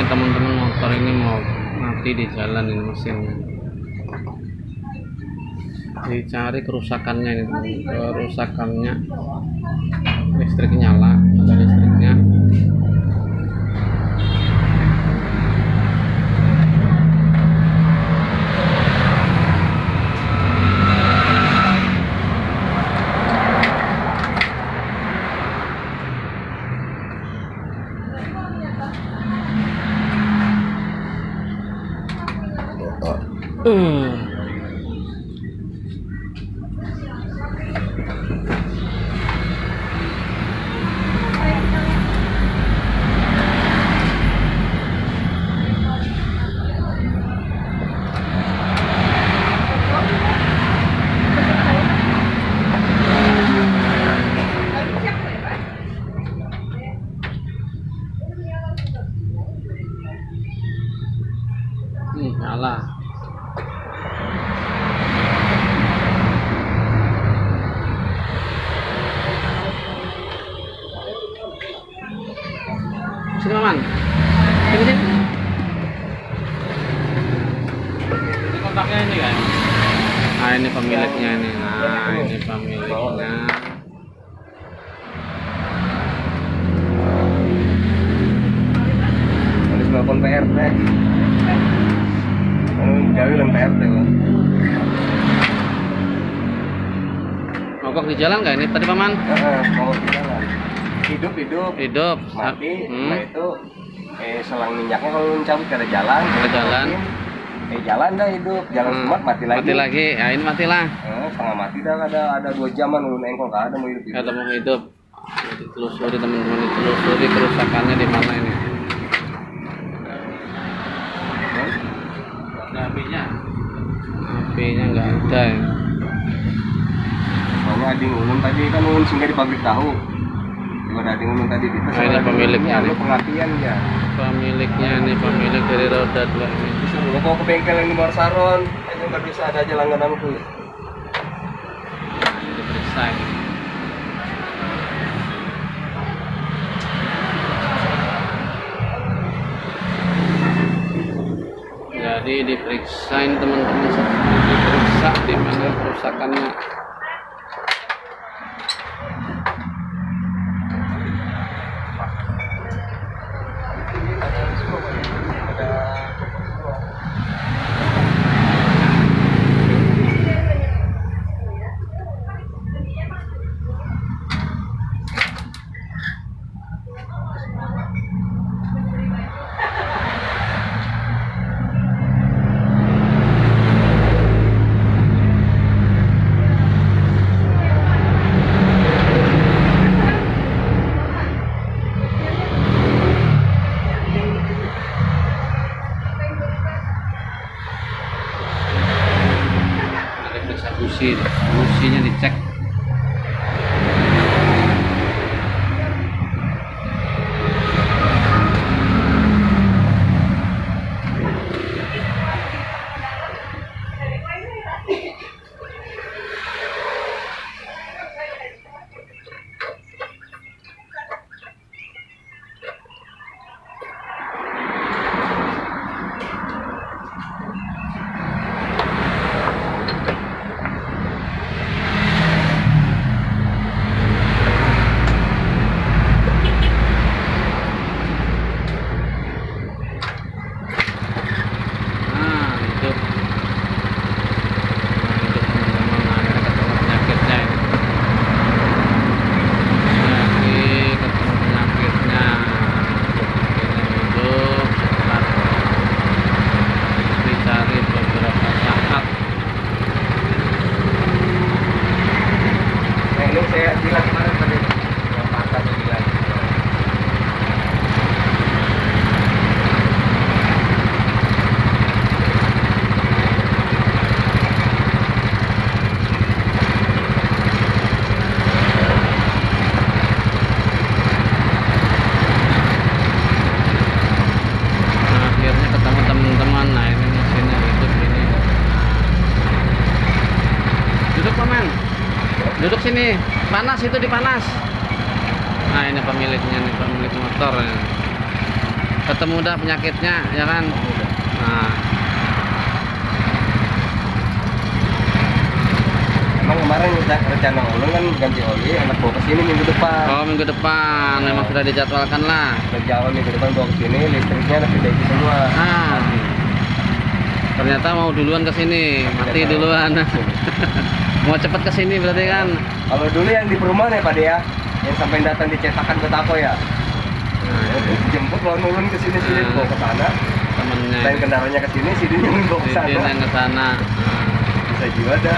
teman-teman, motor ini mau mati di jalan ini mesinnya. Dicari kerusakannya ini, kerusakannya. Listrik nyala, ada listriknya. Nyala. Sini Maman. Sini. Ini kontaknya ini kan? Nah ini pemiliknya ini. Nah ini pemiliknya. Harus nelfon PRT. Jauh dan PRT loh. Mogok di jalan nggak ini tadi Paman? Mogok di jalan. Hidup. Mati. Nah itu selang minyaknya kalau mencabut ke jalan. Jalan dah hidup. Jalan semat mati lagi. Mati lagi. Ya ini matilah. Setengah mati dah ada 2 jaman ulun engkol nggak ada mau hidup. Ada mau hidup. Ditelusuri teman-teman, ditelusuri kerusakannya di mana ini. HP-nya nggak ada ya. Soalnya ading ulun tadi kan ulun singgah di pabrik tahu. Gimana ading ulun tadi di tes. Ini pemiliknya nih. Pengertian ya. Pemiliknya nih, pemilik dari roda 2 ini. Bisa lu bawa ke bengkel yang di Muar Saron. Itu nggak bisa ada aja langgananku. Nah, ini diperiksa ini. Jadi diperiksain teman-teman, diperiksa di mana kerusakannya. Businya dicek. Duduk sini, panas itu dipanas. Nah ini pemiliknya nih, pemilik motor. ketemu dah penyakitnya ya kan. Nah, Emang kemarin rencana ulun kan ganti oli, anak bawa kesini minggu depan. oh minggu depan memang sudah dijadwalkan lah. Dari Jawa minggu depan bawa kesini, listriknya udah diperbaiki semua. Ah, ternyata mau duluan ke sini, mati duluan. Mau cepet ke sini berarti kan. Kalau dulu yang di perumahan ya Pak De ya, yang sampai datang dicetakan ke Tako ya. Jemput lalu nurun ke sini bawa ke sana. Temennya. Dan kendaraannya ke sini, sini bawa ke Sini sana. yang ke sana. Bisa juga ada.